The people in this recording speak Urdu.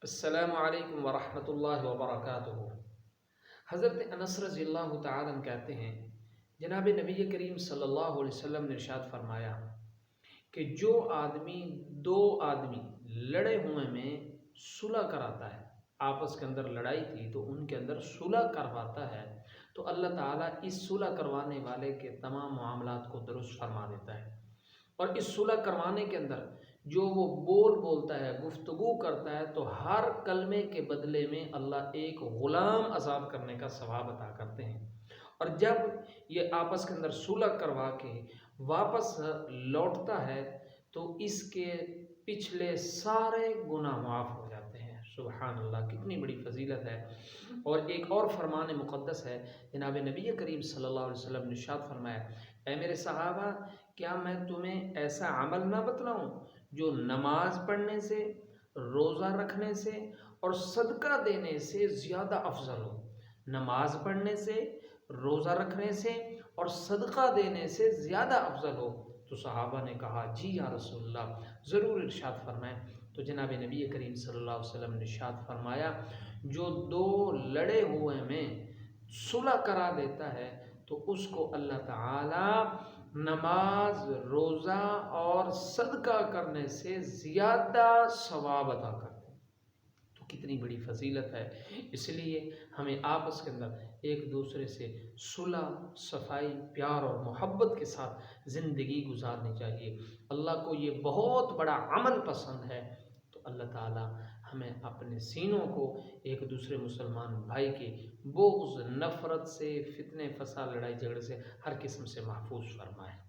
السلام علیکم ورحمۃ اللہ وبرکاتہ۔ حضرت انس رضی اللہ تعالیٰ عنہ کہتے ہیں جناب نبی کریم صلی اللہ علیہ وسلم نے ارشاد فرمایا کہ جو آدمی دو آدمی لڑے ہوئے میں صلح کراتا ہے، آپس کے اندر لڑائی تھی تو ان کے اندر صلح کرواتا ہے تو اللہ تعالیٰ اس صلح کروانے والے کے تمام معاملات کو درست فرما دیتا ہے۔ اور اس صلح کروانے کے اندر جو وہ بولتا ہے، گفتگو کرتا ہے، تو ہر کلمے کے بدلے میں اللہ ایک غلام آزاد کرنے کا ثواب عطا کرتے ہیں۔ اور جب یہ آپس کے اندر صلح کروا کے واپس لوٹتا ہے تو اس کے پچھلے سارے گناہ معاف ہو جاتے ہیں۔ سبحان اللہ، کتنی بڑی فضیلت ہے۔ اور ایک اور فرمان مقدس ہے، جناب نبی کریم صلی اللہ علیہ وسلم نے ارشاد فرمایا، اے میرے صحابہ، کیا میں تمہیں ایسا عمل نہ بتلاؤں جو نماز پڑھنے سے، روزہ رکھنے سے اور صدقہ دینے سے زیادہ افضل ہو؟ نماز پڑھنے سے، روزہ رکھنے سے اور صدقہ دینے سے زیادہ افضل ہو؟ تو صحابہ نے کہا جی یا رسول اللہ، ضرور ارشاد فرمائیں۔ تو جناب نبی کریم صلی اللہ علیہ وسلم نے ارشاد فرمایا، جو دو لڑے ہوئے میں صلح کرا دیتا ہے تو اس کو اللہ تعالی نماز، روزہ اور صدقہ کرنے سے زیادہ ثواب عطا کرتے ہیں۔ تو کتنی بڑی فضیلت ہے۔ اس لیے ہمیں آپس کے اندر ایک دوسرے سے صلح، صفائی، پیار اور محبت کے ساتھ زندگی گزارنی چاہیے۔ اللہ کو یہ بہت بڑا عمل پسند ہے۔ تو اللہ تعالی ہمیں اپنے سینوں کو ایک دوسرے مسلمان بھائی کے بغض، نفرت سے، فتنے، فساد، لڑائی جھگڑے سے ہر قسم سے محفوظ فرمائے۔